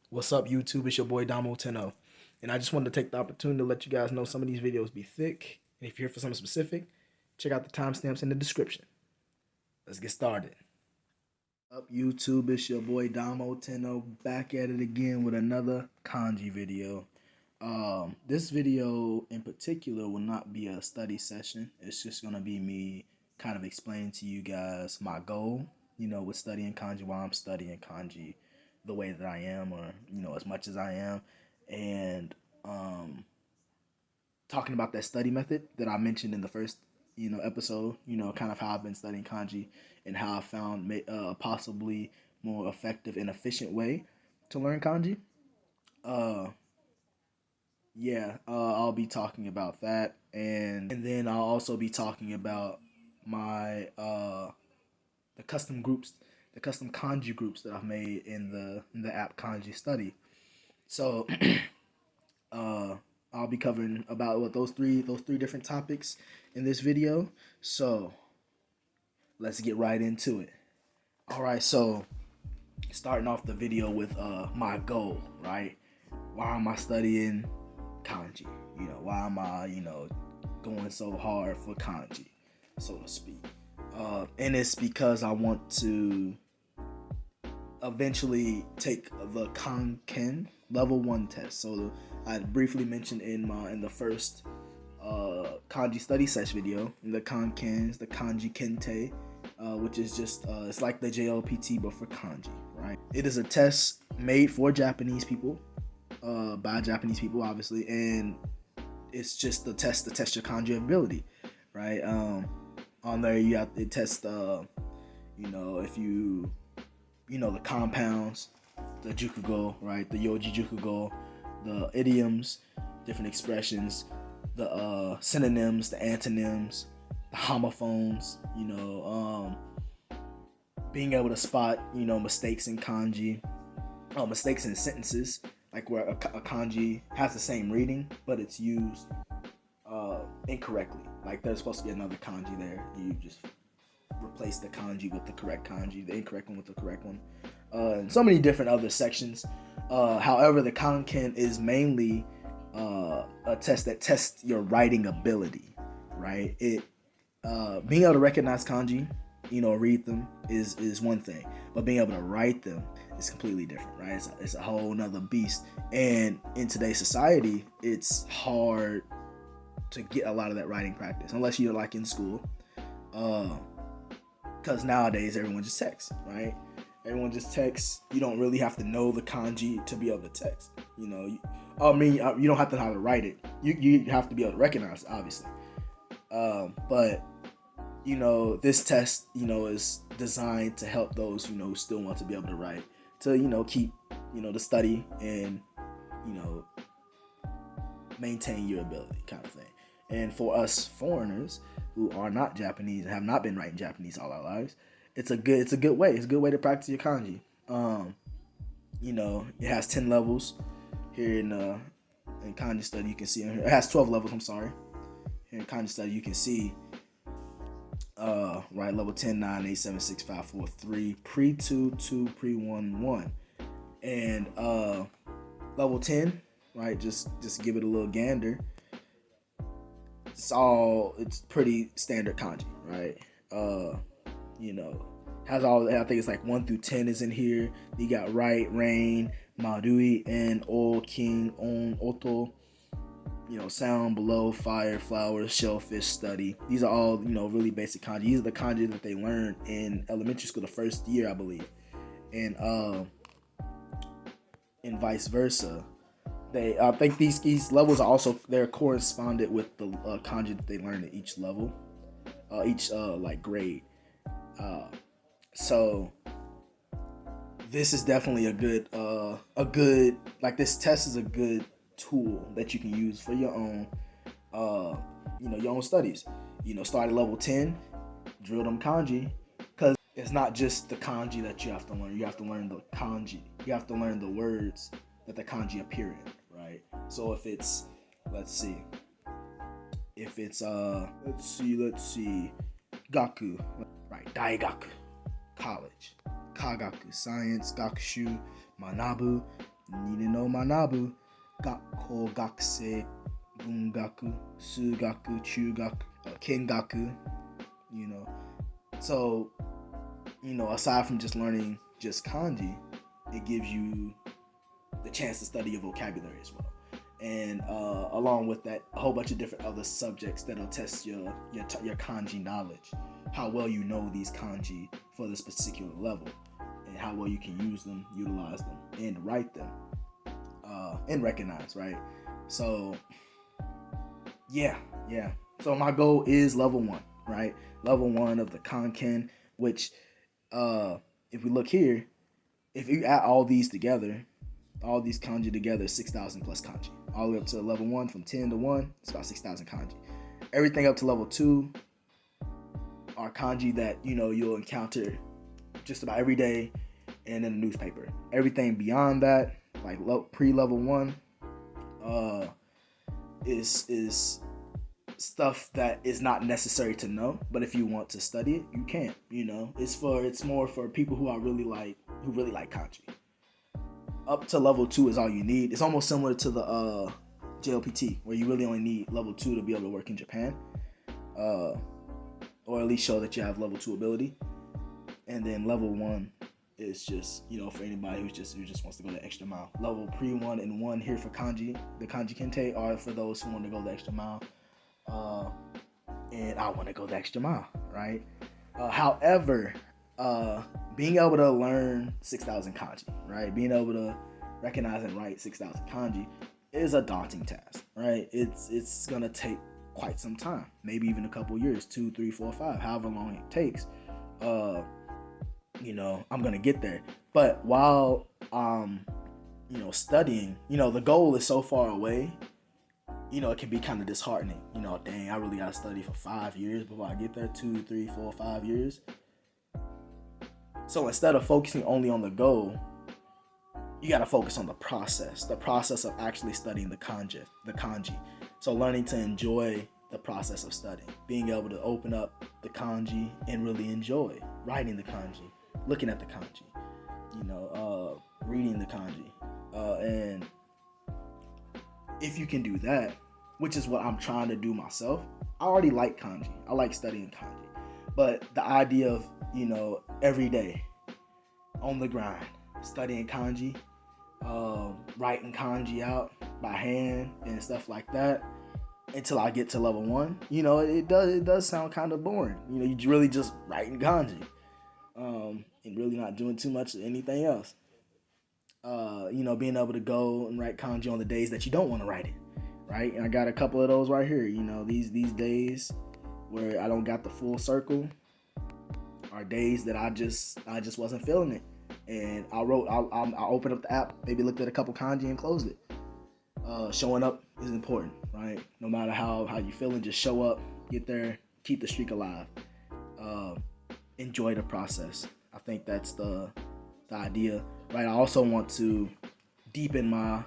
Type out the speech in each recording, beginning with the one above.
What's up, YouTube? It's your boy Damo 10, and I just wanted to take the opportunity to let you guys know some of these videos be thick. And if you're here for something specific, check out the timestamps in the description. Let's get started. Up YouTube, it's your boy Damo 10, back at it again with another kanji video. This video in particular will not be a study session. It's just gonna be me kind of explaining to you guys my goal, with studying kanji, why I'm studying kanji the way that I am, or as much as I am, and talking about that study method that I mentioned in the first episode, kind of how I've been studying kanji and how I found a possibly more effective and efficient way to learn kanji. I'll be talking about that, and then I'll also be talking about my the custom kanji groups that I've made in the app Kanji Study. So I'll be covering about those three different topics in this video. So let's get right into it. All right, so starting off the video with my goal, right? Why am I studying kanji? Why am I going so hard for kanji, so to speak? And it's because I want to eventually take the Kanken level 1 test. So I briefly mentioned in the first Kanji Study session video, the Kankens, the Kanji Kente, which is just it's like the JLPT but for kanji, right? It is a test made for Japanese people, by Japanese people, obviously, and it's just the test to test your kanji ability, right? On there you have to test if you the compounds, the jukugo, right, the yoji jukugo, the idioms, different expressions, the synonyms, the antonyms, the homophones, being able to spot mistakes in kanji, mistakes in sentences, like where a kanji has the same reading but it's used incorrectly. Like there's supposed to be another kanji there, you just replace the kanji with the correct kanji, the incorrect one with the correct one, and so many different other sections. However, the Kanken is mainly a test that tests your writing ability, right? It being able to recognize kanji, read them is one thing, but being able to write them is completely different, right? It's a whole nother beast, and in today's society, it's hard to get a lot of that writing practice unless you're like in school, because nowadays everyone just texts, right? Everyone just texts. You don't really have to know the kanji to be able to text. You don't have to know how to write it. You have to be able to recognize it, obviously. But this test, is designed to help those who still want to be able to write, to keep the study and maintain your ability, kind of thing. And for us foreigners who are not Japanese and have not been writing Japanese all our lives, it's a good way. It's a good way to practice your kanji. It has 10 levels here in Kanji Study. You can see it has 12 levels. I'm sorry. Here in Kanji Study, you can see right, level 10, 9, 8, 7, 6, 5, 4, 3, pre 2, 2, pre 1, 1, and level 10, right? Just give it a little gander. It's pretty standard kanji, right? Has all, I think it's like 1 through 10 is in here. You got right, rain, marui, and o, king, on, oto, sound, below, fire, flowers, shellfish, study. These are all, really basic kanji. These are the kanji that they learn in elementary school the first year, I believe. And vice versa. I think these levels are also, they're corresponded with the kanji that they learn at each level, each like grade. So this is definitely a good like, this test is a good tool that you can use for your own your own studies. Start at level 10, drill them kanji, because it's not just the kanji that you have to learn. You have to learn the kanji. You have to learn the words that the kanji appear in, right? So if it's, let's see, gaku, right, daigaku, college, kagaku, science, gakushu, manabu, Nine no manabu, gakkou, gakusei, bungaku, sugaku, chugaku, kengaku, So, aside from just learning just kanji, it gives you the chance to study your vocabulary as well. And along with that, a whole bunch of different other subjects that'll test your kanji knowledge, how well you know these kanji for this particular level, and how well you can use them, utilize them, and write them, and recognize, right? So, yeah. So my goal is level 1, right? Level 1 of the kanken, which, if we look here, if you add all these together, all these kanji together, 6,000 plus kanji. All the way up to level 1, from 10 to 1, it's about 6,000 kanji. Everything up to level 2 are kanji that, you'll encounter just about every day and in the newspaper. Everything beyond that, like pre-level 1, is stuff that is not necessary to know, but if you want to study it, you can. It's more for people who really like kanji. Up to level 2 is all you need. It's almost similar to the JLPT, where you really only need level 2 to be able to work in Japan, or at least show that you have level 2 ability. And then level 1 is just, for anybody who just wants to go the extra mile. Level pre-1 and 1 here for kanji, the kanji kente, are for those who want to go the extra mile. And I want to go the extra mile, right? However, being able to learn 6,000 kanji, right? Being able to recognize and write 6,000 kanji is a daunting task, right? It's gonna take quite some time, maybe even a couple years, 2, 3, 4, 5, however long it takes. I'm gonna get there. But while studying, the goal is so far away. It can be kind of disheartening. Dang, I really gotta study for 5 years before I get there. 2, 3, 4, 5 years. So instead of focusing only on the goal, you got to focus on the process of actually studying the kanji. So learning to enjoy the process of studying, being able to open up the kanji and really enjoy writing the kanji, looking at the kanji, reading the kanji. And if you can do that, which is what I'm trying to do myself, I already like kanji. I like studying kanji. But the idea of, every day on the grind, studying kanji, writing kanji out by hand and stuff like that until I get to level 1, it does sound kind of boring. You're really just writing kanji, and really not doing too much of anything else. Being able to go and write kanji on the days that you don't want to write it, right? And I got a couple of those right here. These days where I don't got the full circle are days that I just wasn't feeling it, and I opened up the app, maybe looked at a couple kanji and closed it. Showing up is important, right? No matter how you feeling, just show up, get there, keep the streak alive. Enjoy the process. I think that's the idea, right? I also want to deepen my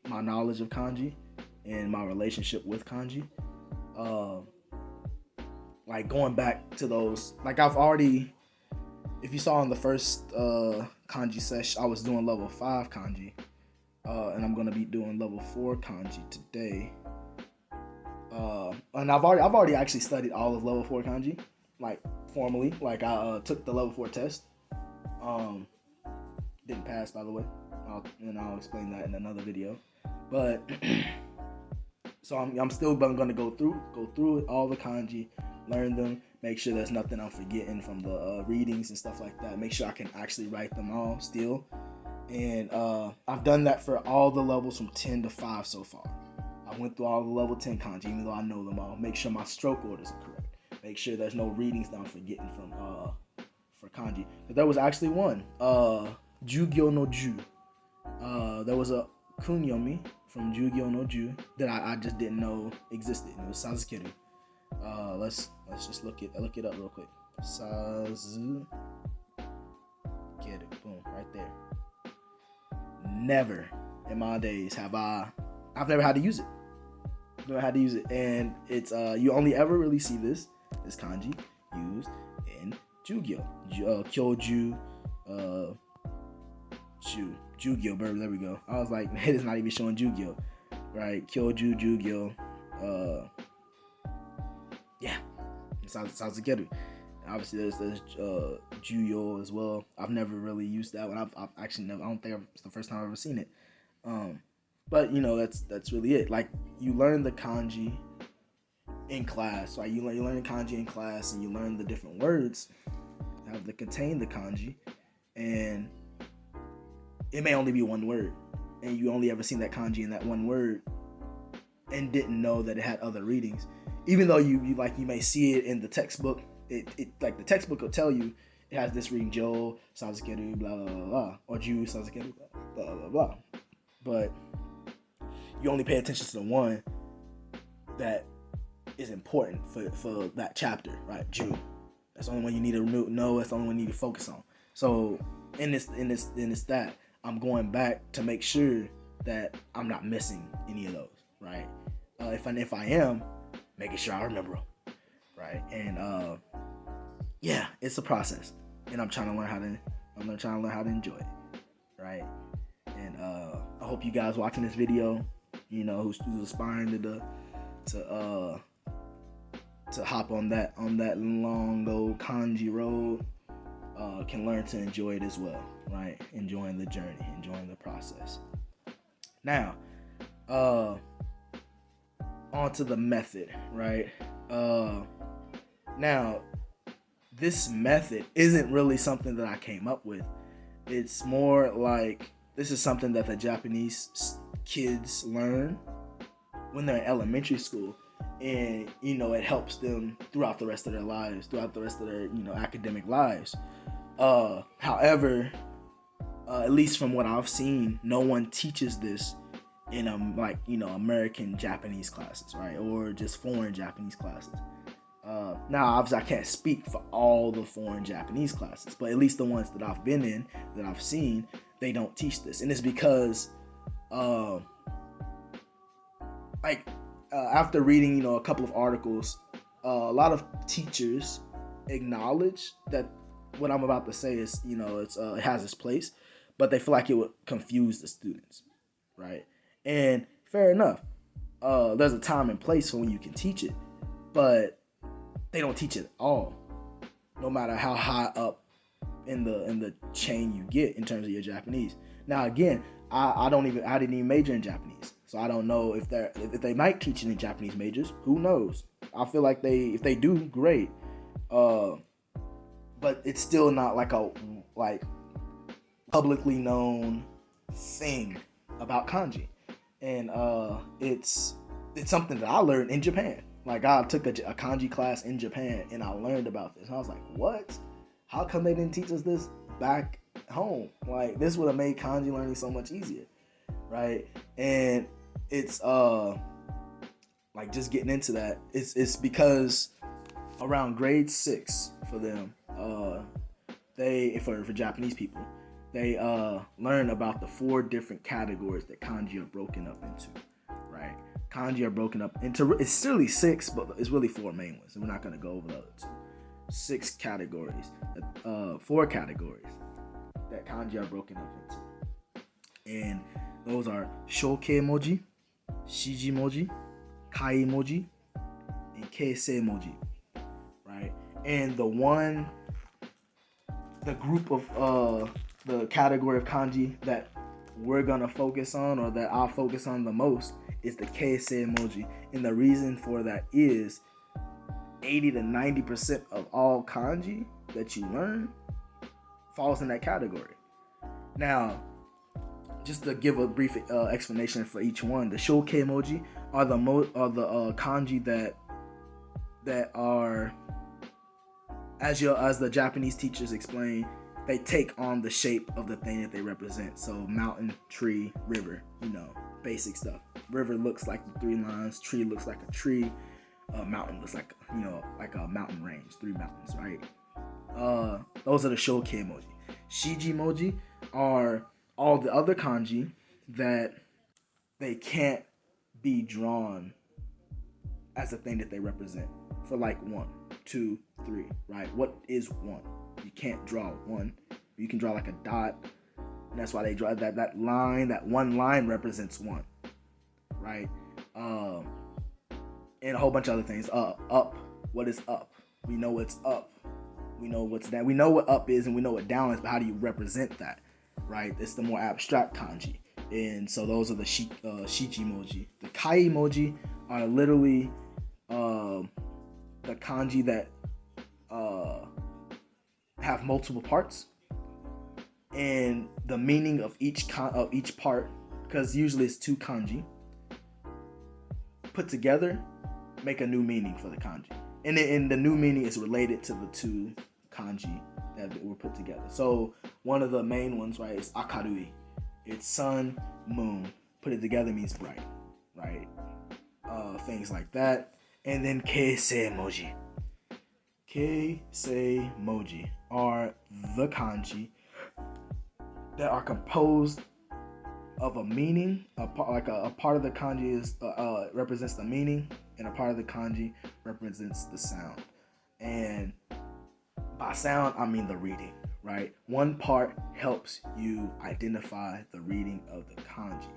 knowledge of kanji and my relationship with kanji. Like going back to those, like I've already, if you saw in the first kanji session, I was doing level 5 kanji, and I'm gonna be doing level 4 kanji today. And I've already actually studied all of level 4 kanji, like formally. Like I took the level 4 test. Didn't pass, by the way. I'll explain that in another video. But so I'm still gonna go through it, all the kanji, learn them, make sure there's nothing I'm forgetting from the readings and stuff like that. Make sure I can actually write them all still. And I've done that for all the levels from 10 to 5 so far. I went through all the level 10 kanji, even though I know them all. Make sure my stroke orders are correct. Make sure there's no readings that I'm forgetting from for kanji. But there was actually one, Jugyo no Ju. There was a kunyomi from Jugyo no Ju that I just didn't know existed. It was Sazukeru. Let's just look it up real quick. Sazukeru. Boom, right there. Never in my days I've never had to use it. Never had to use it, and it's you only ever really see this kanji used in Jugyo, Kyoju, Jugyo, there we go. I was like, it is not even showing Jugyo, right? Kyoju, Jugyo, yeah, Sazukeru. Obviously, there's Juyo as well. I've never really used that one. I've actually never. I don't think it's the first time I've ever seen it. But that's really it. Like, you learn the kanji in class, right? You learn kanji in class, and you learn the different words that contain the kanji, and it may only be one word, and you only ever seen that kanji in that one word, and didn't know that it had other readings, even though you may see it in the textbook. It like the textbook will tell you it has this reading, Jo Sazukeru blah blah blah blah, or Ju Sazukeru blah blah blah blah, but you only pay attention to the one that is important for that chapter, right? Ju. That's the only one you need to know. That's the only one you need to focus on. So in this that I'm going back to make sure that I'm not missing any of those, right? If I am, making sure I remember them, right? And yeah, it's a process, and I'm trying to learn how to enjoy it, right? And I hope you guys watching this video, who's aspiring to hop on that long old kanji road, can learn to enjoy it as well, right? Enjoying the journey, enjoying the process. Now, onto the method, right? Now, this method isn't really something that I came up with. It's more like this is something that the Japanese kids learn when they're in elementary school, and it helps them throughout the rest of their lives, throughout the rest of their academic lives. However, at least from what I've seen, no one teaches this in American Japanese classes, right, or just foreign Japanese classes. Now, obviously, I can't speak for all the foreign Japanese classes, but at least the ones that I've been in, that I've seen, they don't teach this, and it's because, after reading, a couple of articles, a lot of teachers acknowledge that what I'm about to say is, it has its place, but they feel like it would confuse the students, right? And fair enough. There's a time and place for when you can teach it, but they don't teach it at all, no matter how high up in the chain you get in terms of your Japanese. Now, again, I didn't even major in Japanese, so I don't know if they might teach it in Japanese majors. Who knows? I feel like if they do, great. But it's still not like a publicly known thing about kanji, and it's something that I learned in Japan. Like, I took a kanji class in Japan, and I learned about this. And I was like, what? How come they didn't teach us this back home? Like, this would have made kanji learning so much easier, right? And it's just getting into that. It's because around grade 6 for them, for Japanese people, they learn about the 4 different categories that kanji are broken up into, right? Kanji are broken up into, it's really 6, but it's really 4 main ones, and we're not going to go over the other 2. 6 categories, 4 categories that kanji are broken up into. And those are Shōkei moji, Shiji moji, Kaii moji, and keisei moji, right? And the group of, the category of kanji that we're going to focus on, or that I'll focus on the most, is the keisei moji. And the reason for that is 80 to 90% of all kanji that you learn falls in that category. Now, just to give a brief explanation for each one, the Shōkei moji are the kanji that are, as the Japanese teachers explain, they take on the shape of the thing that they represent. So mountain, tree, river, basic stuff. River looks like the 3 lines, tree looks like a tree, mountain looks like a mountain range, 3 mountains, right? Those are the Shōkei moji. Shiji moji are all the other kanji that they can't be drawn as the thing that they represent. For 1, 2, 3, right? What is 1? You can't draw 1. You can draw like a dot, And that's why they draw that line. That one line represents one, right? And a whole bunch of other things. Up. What is up? We know what's up. We know what's down. We know what up is and we know what down is, but how do you represent that, right? It's the more abstract kanji. And so those are the shiji moji. The Kaii moji are literally the kanji that have multiple parts, and the meaning of each part, because usually it's two kanji put together, make a new meaning for the kanji, and the new meaning is related to the two kanji that were put together. So one of the main ones, right, is akarui. It's sun, moon. Put it together means bright, right? Things like that. And then keisei moji. Keisei moji are the kanji that are composed of a meaning. A part of the kanji is represents the meaning, and a part of the kanji represents the sound. And by sound, I mean the reading, right? One part helps you identify the reading of the kanji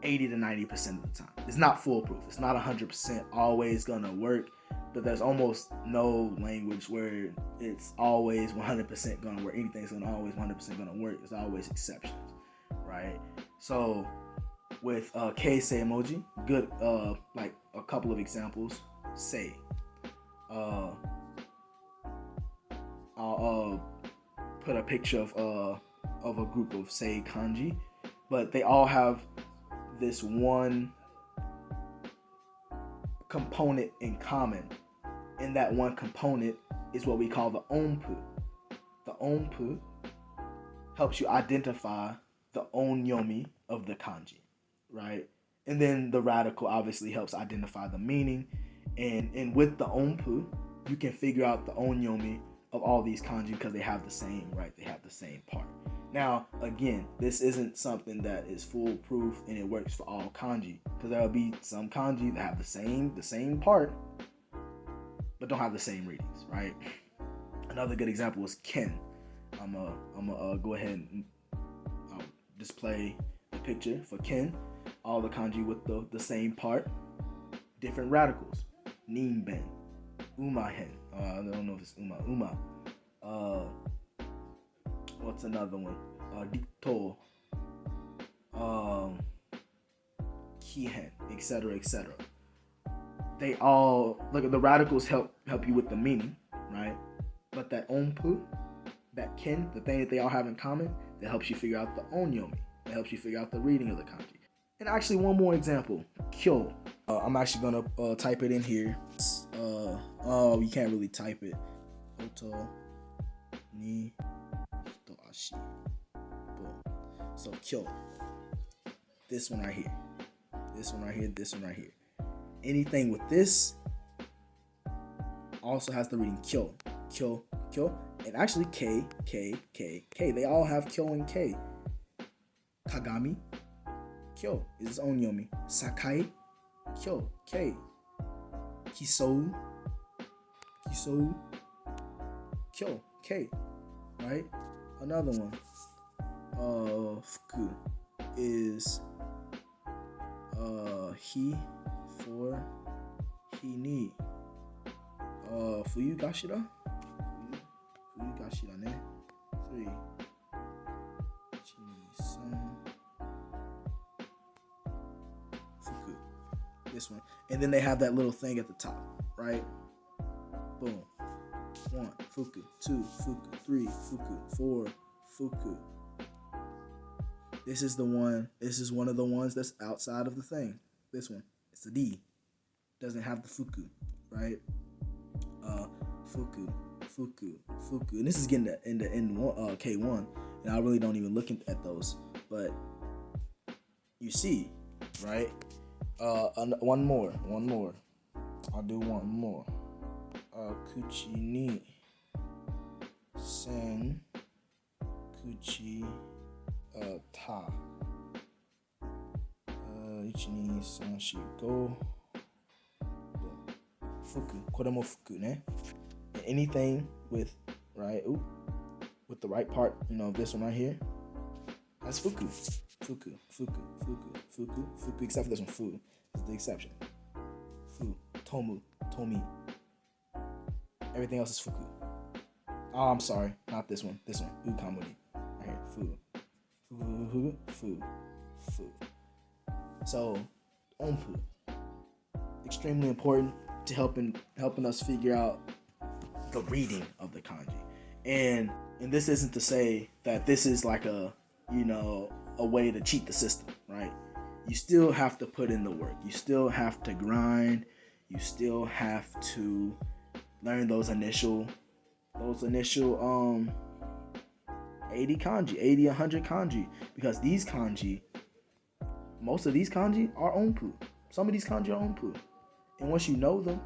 80 to 90% of the time. It's not foolproof. It's not 100% always gonna work, but there's almost no language where it's always 100% gonna work. Anything's gonna always 100% gonna work. There's always exceptions, right? So with keisei emoji, good, like a couple of examples. Sei. I'll put a picture of a group of sei kanji, but they all have this one component in common, and that one component is what we call the onpu. The onpu helps you identify the onyomi of the kanji, right? And then the radical obviously helps identify the meaning, and with the onpu, you can figure out the onyomi of all these kanji because they have the same, right? They have the same part. Now, again, this isn't something that is foolproof and it works for all kanji, because there will be some kanji that have the same part, but don't have the same readings, right? Another good example is ken. I'm gonna go ahead and display the picture for ken. All the kanji with the same part, different radicals. Ninben, umahen. I don't know if it's uma. What's another one? Dito, kihen, etc., etc. They all look at the radicals help you with the meaning, right? But that onpu, that ken, the thing that they all have in common, that helps you figure out the onyomi. That helps you figure out the reading of the kanji. And actually, one more example, kyo. I'm actually gonna type it in here. You can't really type it. Oto ni hito ashi. Boom. So kyo. This one right here. This one right here. This one right here. Anything with this also has the reading kyo. Kyo. Kyo. And actually K. They all have kyo and K. Kagami. Kyo is its own yomi. Sakai. Kyo. K. Kisou. Kyo. K. Right? Another one. Fuku is he for he ni. Fuyu gashira? Fuyu gashira ne. 3 Fuku. This one. And then they have that little thing at the top, right? Boom. 1 fuku, 2 fuku, 3 fuku, 4 fuku. This is one of the ones that's outside of the thing. This one, it's a D. Doesn't have the fuku, right? Fuku. And this is getting into K1, and I really don't even look at those, but you see, right? One more. I'll do one more. Kuchi ni sen kuchi ta 1, 2, 3, 4, 5 fuku. これもfukuね. Anything with, right? with the right part, this one right here, that's fuku. Fuku, except for this one, fu is the exception. Fu, tomu, tomi. Everything else is fuku. Oh, I'm sorry, not this one. This one, ukamuri. Right here, fu. So, onpu, extremely important to helping us figure out the reading of the kanji. And this isn't to say that this is like a way to cheat the system, right? You still have to put in the work. You still have to grind. You still have to learn those initial 80 kanji, 80, 100 kanji, because these kanji, most of these kanji are onpu. Some of these kanji are onpu. And once you know them,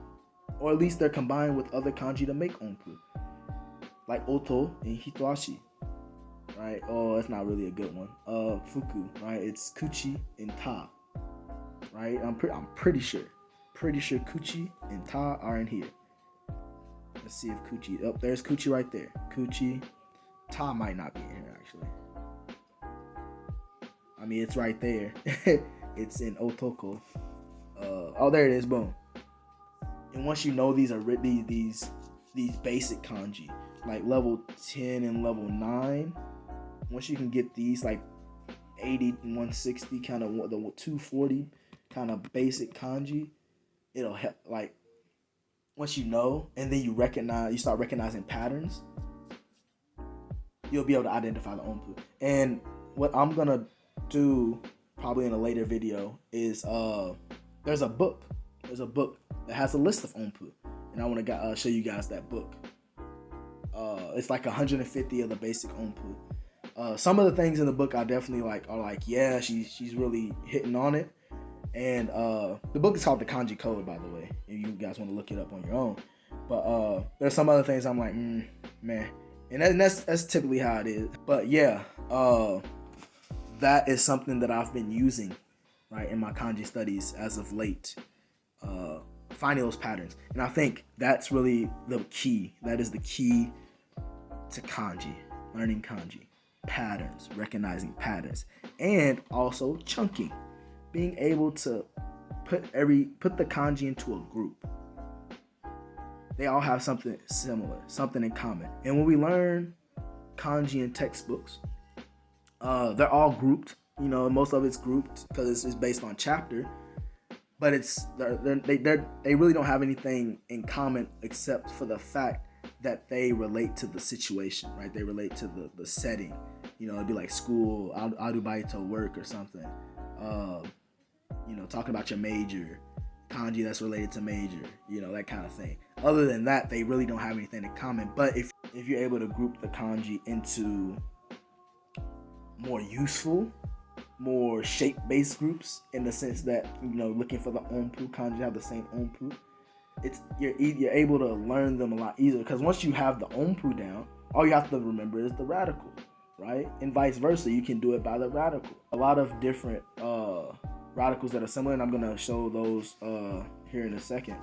or at least they're combined with other kanji to make onpu, like oto and hitoashi, right? Oh, that's not really a good one. Fuku, right? It's kuchi and ta, right? I'm pretty sure kuchi and ta are in here. Let's see if kuchi. Oh, there's kuchi right there. Kuchi, ta might not be in here actually. I mean, it's right there. It's in otoko. Oh, there it is. Boom. And once you know these are these basic kanji, like level 10 and level 9, once you can get these like 80 and 160 kind of the 240 kind of basic kanji, it'll help. Like once you know, and then you start recognizing patterns, you'll be able to identify the onpu. And what I'm gonna do probably in a later video is there's a book that has a list of onpu, and I want to show you guys that book. It's like 150 of the basic onpu. Some of the things in the book I definitely are like, yeah, she's really hitting on it. And the book is called the Kanji Code, by the way, if you guys want to look it up on your own. But there's some other things I'm like, man, and that's typically how it is. But yeah, that is something that I've been using, right, in my kanji studies as of late. Finding those patterns, and I think that's really the key. That is the key to kanji, learning kanji. Patterns, recognizing patterns, and also chunking, being able to put the kanji into a group. They all have something similar, something in common. And when we learn kanji in textbooks, they're all grouped. Most of it's grouped because it's based on chapter. But they really don't have anything in common except for the fact that they relate to the situation, right? They relate to the setting. It'd be like school, arubaito, work or something. Talking about your major, kanji that's related to major, that kind of thing. Other than that, they really don't have anything in common. But if you're able to group the kanji into more useful, more shape-based groups, in the sense that looking for the onpu, kanji have the same onpu, you're able to learn them a lot easier, because once you have the onpu down, all you have to remember is the radical, right? And vice versa, you can do it by the radical. A lot of different radicals that are similar, and I'm gonna show those here in a second.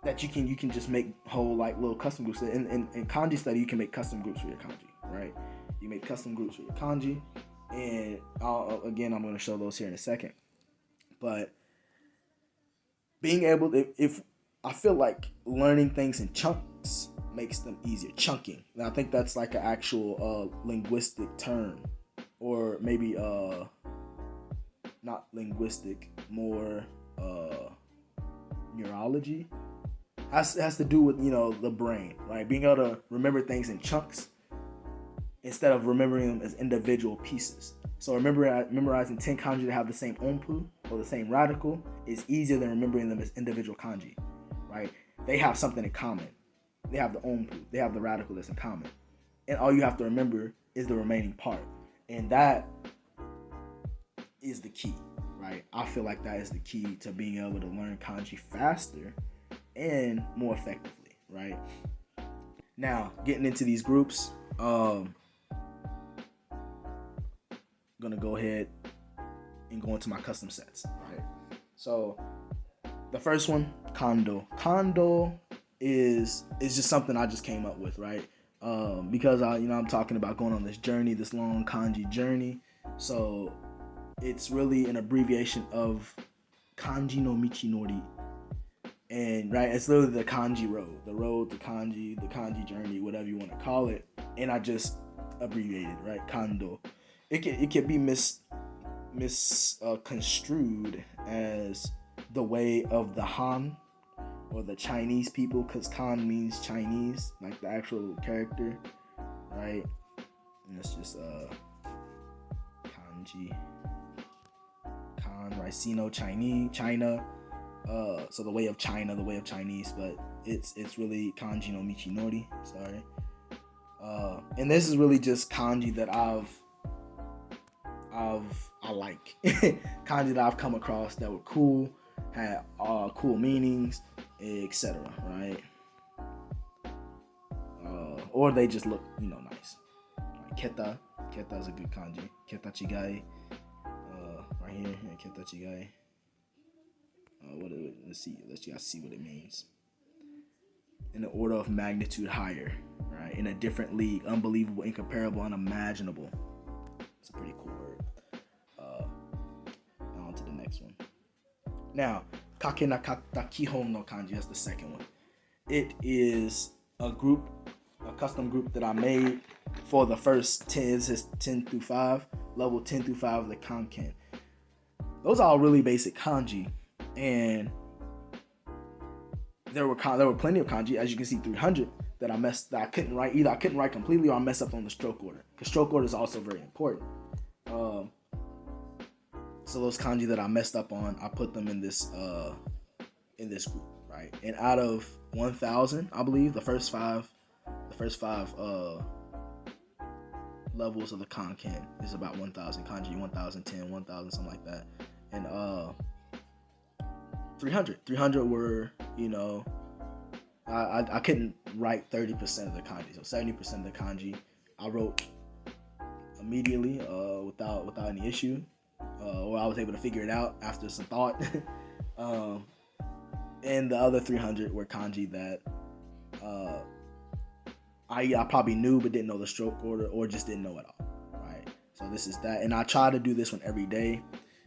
That you can just make whole like little custom groups. In Kanji Study, you can make custom groups for your kanji, right? You make custom groups for your kanji, and again, I'm going to show those here in a second. But being able to, if I feel like learning things in chunks makes them easier. Chunking. And I think that's like an actual linguistic term, or maybe not linguistic, more neurology. Has to do with the brain, right? Being able to remember things in chunks instead of remembering them as individual pieces. So memorizing 10 kanji that have the same onpu or the same radical is easier than remembering them as individual kanji, right? They have something in common. They have the onpu, they have the radical that's in common. And all you have to remember is the remaining part. And that is the key, right? I feel like that is the key to being able to learn kanji faster and more effectively, right? Now, getting into these groups, I'm gonna go ahead and go into my custom sets, right? So the first one, kando. Kando is just something I just came up with, right? Because I'm talking about going on this journey, this long kanji journey. So it's really an abbreviation of kanji no michinori. And right, it's literally the kanji road, the kanji journey, whatever you want to call it. And I just abbreviated, right? Kando. It can be misconstrued as the way of the Han or the Chinese people, because Kan means Chinese, like the actual character, right? And it's just kanji, Kan, right? Sino, Chinese, China. So the way of China, the way of Chinese, but it's really kanji no michinori. Sorry. And this is really just kanji that I like. Kanji that I've come across that were cool, had cool meanings, etc. Right? Or they just look, nice. Like Keta is a good kanji. Keta chigai. Right here, Keta chigai. Let's see what it means. In the order of magnitude higher, right? In a different league, unbelievable, incomparable, unimaginable. It's a pretty cool word. On to the next one. Now, kake nakatta kihon no kanji, that's the second one. It is a custom group that I made for the first 10. It says 10 through 5, level 10 through 5 of the CANT. Those are all really basic kanji. And there were plenty of kanji, as you can see, 300 that I couldn't write. Either I couldn't write completely or I messed up on the stroke order, because stroke order is also very important. So those kanji that I messed up on, I put them in this group, right? And out of 1,000, I believe the first five levels of the kanken is about 1,000 kanji, 1,010, 1,000, something like that, and 300 were, I couldn't write 30% of the kanji, so 70% of the kanji I wrote immediately without any issue, or I was able to figure it out after some thought. And the other 300 were kanji that I probably knew but didn't know the stroke order, or just didn't know at all, right? So this is that, and I try to do this one every day.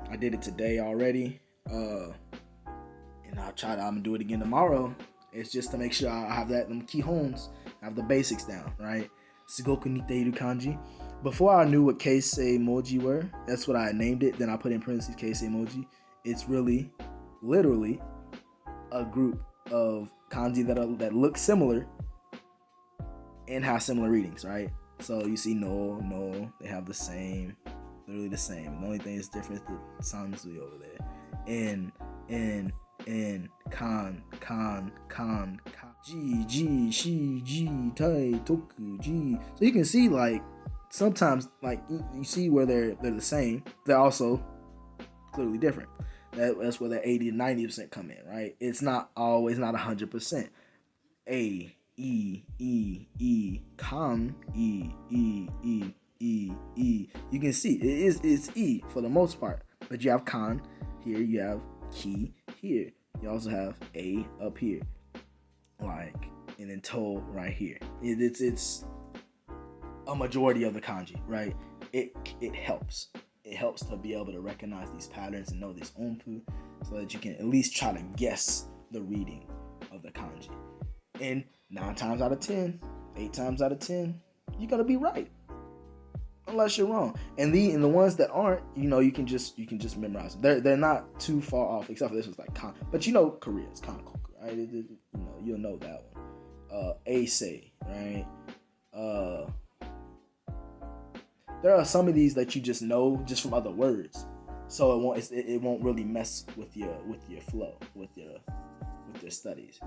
I did it today already, and I'm gonna do it again tomorrow. It's just to make sure I have them kihons, I have the basics down, right?凄く似ている漢字. Before I knew what keisei moji were, that's what I named it. Then I put in parentheses keisei moji. It's really, literally, a group of kanji that look similar and have similar readings, right? So you see no, they have the same, literally the same. The only thing that's different is the sansui over there. And kan, ji, shiji, tai, toku, ji. So you can see, like, sometimes, like, you see where they're the same. They're also clearly different. That's where the 80 to 90% come in, right? It's not always not 100%. A, E, kan, E. You can see it's E for the most part, but you have kan here, you have ki here, you also have A up here, like, and then to right here. It's a majority of the kanji, right? It helps to be able to recognize these patterns and know this onpu, so that you can at least try to guess the reading of the kanji. And 9 times out of 10, 8 times out of 10, you're gonna be right, unless you're wrong. And the ones that aren't, you can just memorize them. They're not too far off, except for this was like kan. But Korea's kankoku, right? You'll know that one. Eisei, right? There are some of these that you just know just from other words, so it won't really mess with your flow, with your studies.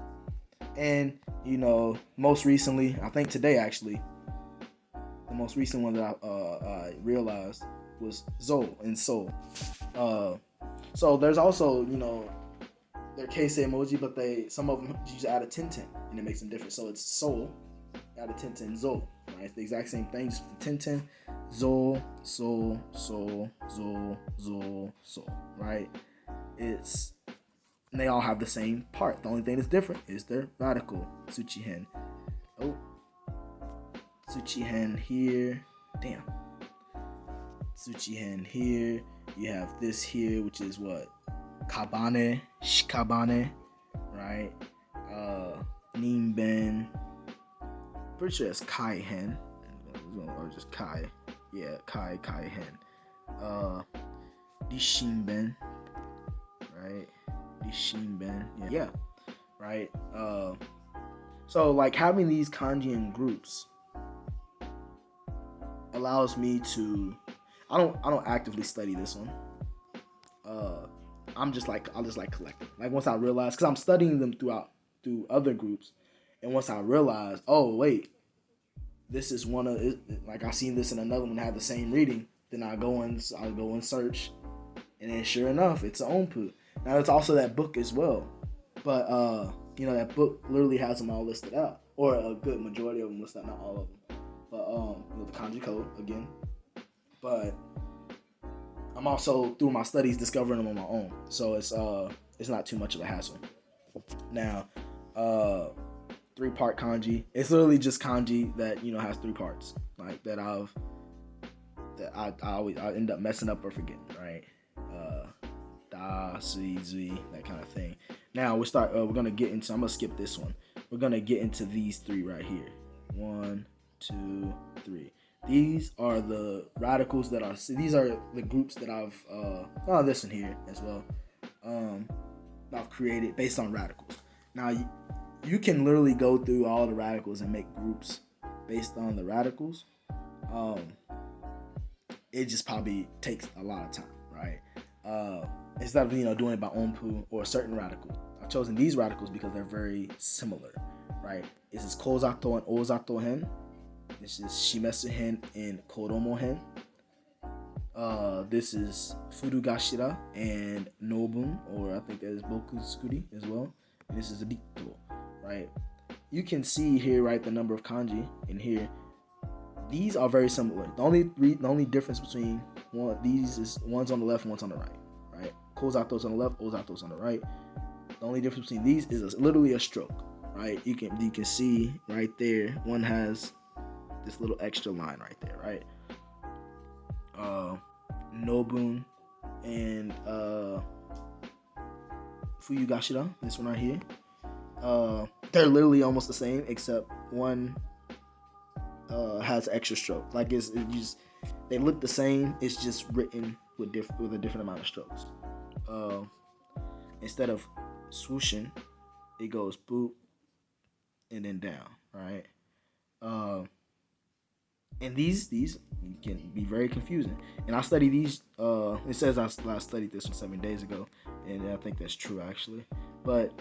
And most recently, I think today actually, the most recent one that I realized was Zo and Soul. So there's also they're keisei emoji, but some of them use add a 10-10, and it makes them different. So it's Soul, add a 10-10, Zo, right? It's the exact same thing, just with the 10-10. Zo, so, right? It's And they all have the same part. The only thing that's different is their radical. Tsuchihen. Oh. Tsuchihen here. Damn. Tsuchihen here. You have this here, which is what? Kabane. Shikabane. Right? Ninben. Pretty sure it's Kai-hen. Or just Kai. Yeah, Kai-hen. Dishinben. Right? Dishinben. Yeah. Right? So like having these kanji in groups allows me to I don't actively study this one. I'll just like collect them. Like once I realize, because I'm studying them through other groups, and once I realize, oh wait, this is one of like I seen this in another one that had the same reading, then I go and search, and then sure enough, it's an onpu. Now it's also that book as well, but that book literally has them all listed out, or a good majority of them listed out, not all of them. But the Kanji Code again, but I'm also through my studies discovering them on my own, so it's not too much of a hassle. Now, 3-part kanji. It's literally just kanji that has 3 parts, like that I end up messing up or forgetting, right? Da, sui, zui, that kind of thing. Now we're gonna get into. I'm gonna skip this one. We're gonna get into these 3 right here. 1, 2, 3. These are the radicals that are. These are the groups that I've. This one here as well. I've created based on radicals. Now you can literally go through all the radicals and make groups based on the radicals. It just probably takes a lot of time, right? Instead of doing it by onpu or certain radicals. I've chosen these radicals because they're very similar, right? This is kozato and ozato hen. This is shimesu hen and koromo hen. This is furugashira and nobun, or I think that is bokusukuri as well. And this is rito, right? You can see here, right, the number of kanji in here. These are very similar. The only difference between these is one's on the left and one's on the right, right? Kozato's on the left, ozato's on the right. The only difference between these is literally a stroke, right? You can see right there, one has this little extra line right there, right? Nobun and Fuyugashira, this one right here. They're literally almost the same, except one has extra stroke. Like they look the same. It's just written with a different amount of strokes. Instead of swooshing, it goes boop and then down, right? And these can be very confusing. And I study these. It says I studied this one 7 days ago, and I think that's true actually. But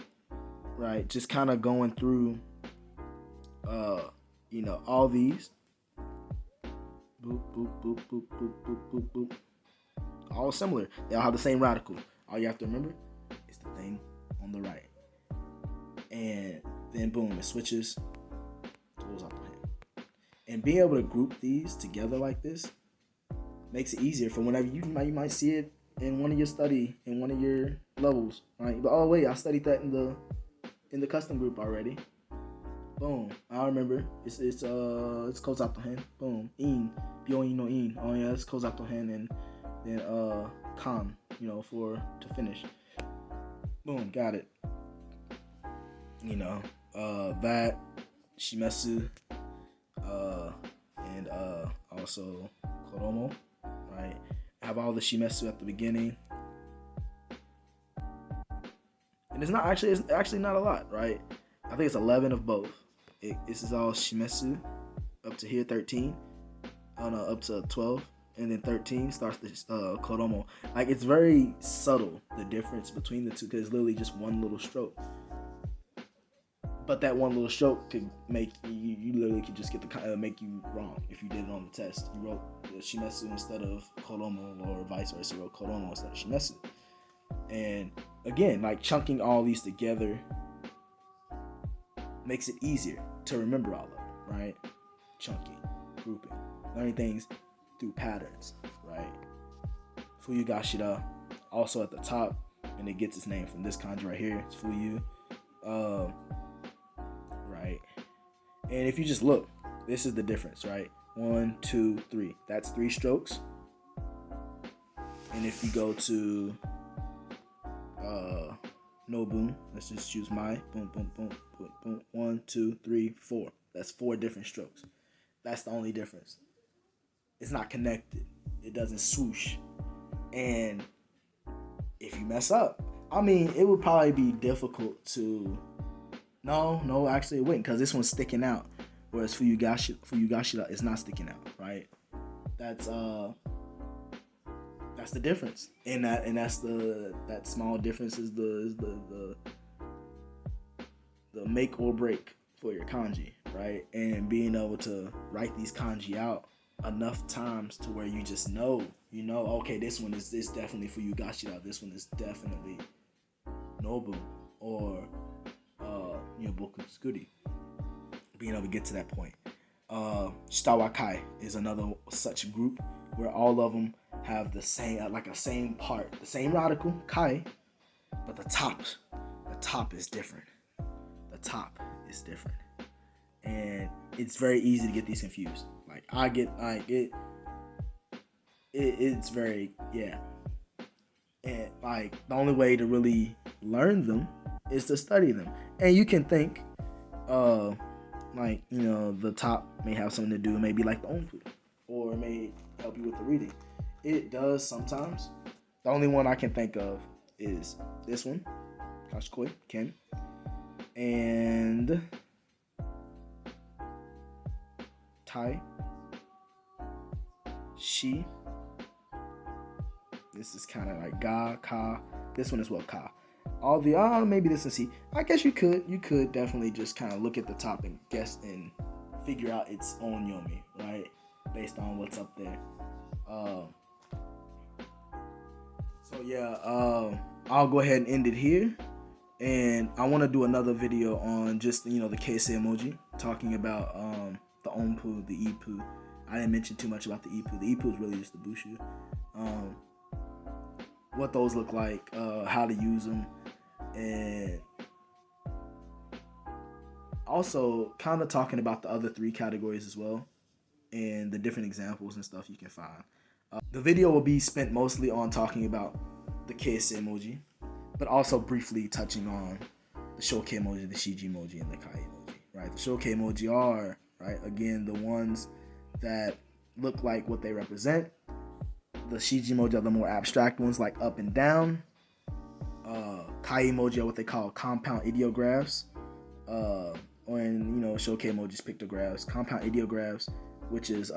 right, just kind of going through, all these. Boop boop boop boop boop boop boop boop. All similar. They all have the same radical. All you have to remember is the thing on the right, and then boom, it switches. Goes out the hand. And being able to group these together like this makes it easier for whenever you might see it in one of your levels, right? But oh wait, I studied that in the custom group already. Boom, I remember. It's Kozato Hen. Boom, in Byoin no in. Oh yeah, it's Kozato Hen, and then Kan, to finish. Boom, got it. That Shimesu, and also Koromo, right? I have all the Shimesu at the beginning. And it's actually not a lot, right? I think it's 11 of both. This is all Shimesu up to here, 13. Up to 12. And then 13 starts the Koromo. Like, it's very subtle, the difference between the two, because it's literally just one little stroke. But that one little stroke could make you literally could just get make you wrong if you did it on the test. You wrote the Shimesu instead of Koromo, or vice versa. You wrote Koromo instead of Shimesu. And again, like, chunking all these together makes it easier to remember all of them, right? Chunking, grouping, learning things through patterns, right? Fuyugashira, also at the top, and it gets its name from this kanji right here. It's fuyu. Right. And if you just look, this is the difference, right? 1, 2, 3. That's 3 strokes. And if you go to Nobun, let's just choose my boom, boom, boom, boom, boom. 1, 2, 3, 4. That's 4 different strokes. That's the only difference. It's not connected. It doesn't swoosh. And if you mess up, I mean, it would probably be difficult to. No, actually it wouldn't, because this one's sticking out, whereas Fuyugashira is not sticking out, right? That's the difference, and that's that small difference is the make or break for your kanji, right? And being able to write these kanji out enough times to where you just know, okay, this one is definitely Fuyugashira, this one is definitely Nobu, or Boku Tsukuri. Being able to get to that point. Shitawa Kai is another such group where all of them have the same, like a same part, the same radical, Kai, but the top is different. The top is different. And it's very easy to get these confused. Like I get like it's very, yeah. And like the only way to really learn them is to study them. And you can think the top may have something to do, maybe like the onpu, or may help you with the reading. It does sometimes. The only one I can think of is this one, Kashikoi, Ken, and Tai, Shi. This is kind of like Ga, Ka. This one is well Ka. All the maybe this is C. I guess you could definitely just kind of look at the top and guess and figure out its own yomi, right? Based on what's up there. So yeah, I'll go ahead and end it here. And I want to do another video on just, the keisei emoji, talking about the onpu, the ipu. I didn't mention too much about the ipu. The ipu is really just the bushu. What those look like, how to use them, and also kind of talking about the other 3 categories as well, and the different examples and stuff you can find. The video will be spent mostly on talking about the keisei emoji, but also briefly touching on the Shōkei emoji, the Shiji emoji, and the Kaii emoji, right? The Shōkei emoji are, right, again, the ones that look like what they represent. The Shiji emoji are the more abstract ones, like up and down. Kaii emoji are what they call compound ideographs. Shōkei emojis, pictographs. Compound ideographs, which is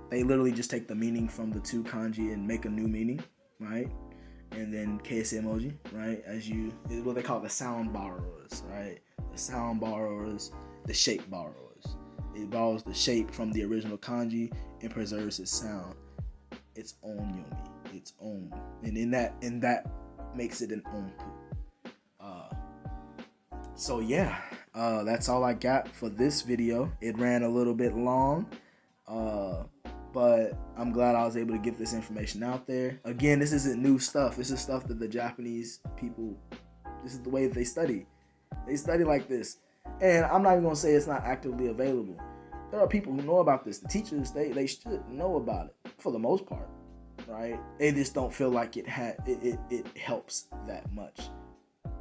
they literally just take the meaning from the 2 kanji and make a new meaning, right? And then keisei emoji, right, is what they call the sound borrowers, right? The sound borrowers, the shape borrowers. It borrows the shape from the original kanji and preserves its sound, its own yomi, its own, and in that makes it an onpu. So yeah, that's all I got for this video. It ran a little bit long, but I'm glad I was able to get this information out there. Again, this isn't new stuff. This is stuff that the Japanese people, this is the way that they study. They study like this. And I'm not even gonna say it's not actively available. There are people who know about this. The teachers, they should know about it for the most part, right? They just don't feel like it helps that much.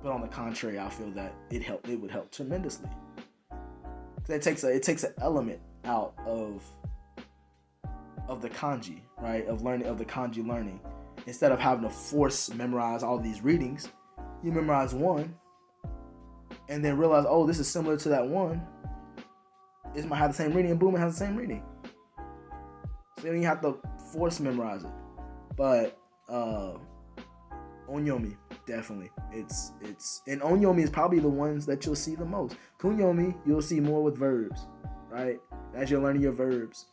But on the contrary, I feel that it would help tremendously. It takes an element out of the kanji, right? Of the kanji learning. Instead of having to force memorize all these readings, you memorize one and then realize, oh, this is similar to that one. It might have the same reading, and boom, it has the same reading. So you don't have to force memorize it. But onyomi, definitely. It's and onyomi is probably the ones that you'll see the most. Kunyomi, you'll see more with verbs, right? As you're learning your verbs.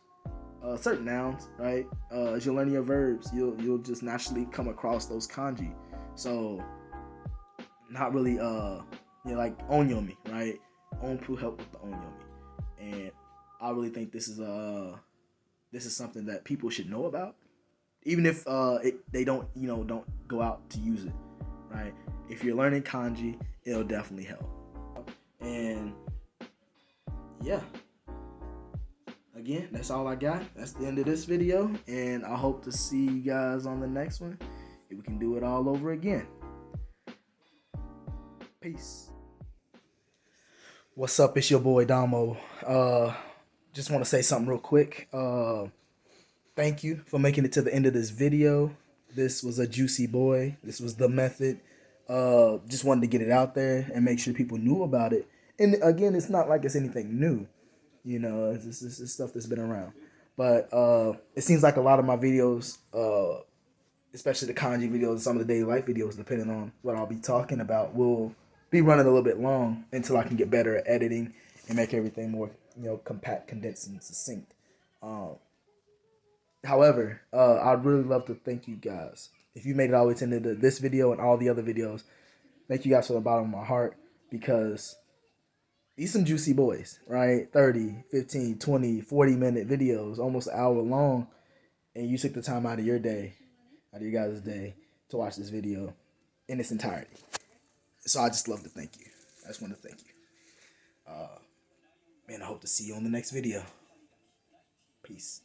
Certain nouns, right? As you're learning your verbs, you'll just naturally come across those kanji. So not really like onyomi, right? Onpu help with the onyomi. And I really think this is something that people should know about, even if they don't go out to use it, right? If you're learning kanji, it'll definitely help. And yeah, again, that's all I got. That's the end of this video, and I hope to see you guys on the next one. If we can do it all over again. Peace. What's up? It's your boy Damo. Just want to say something real quick. Thank you for making it to the end of this video. This was a juicy boy. This was the method. Just wanted to get it out there and make sure people knew about it. And again, it's not like it's anything new. You know, it's stuff that's been around. But it seems like a lot of my videos, especially the kanji videos and some of the daily life videos, depending on what I'll be talking about, will be running a little bit long until I can get better at editing and make everything more, compact, condensed, and succinct. However, I'd really love to thank you guys. If you made it all the way to the end of this video and all the other videos, thank you guys from the bottom of my heart, because these some juicy boys, right? 30, 15, 20, 40-minute videos, almost an hour long, and you took the time out of your day, out of your guys' day, to watch this video in its entirety. So I just love to thank you. I just want to thank you. Man, I hope to see you on the next video. Peace.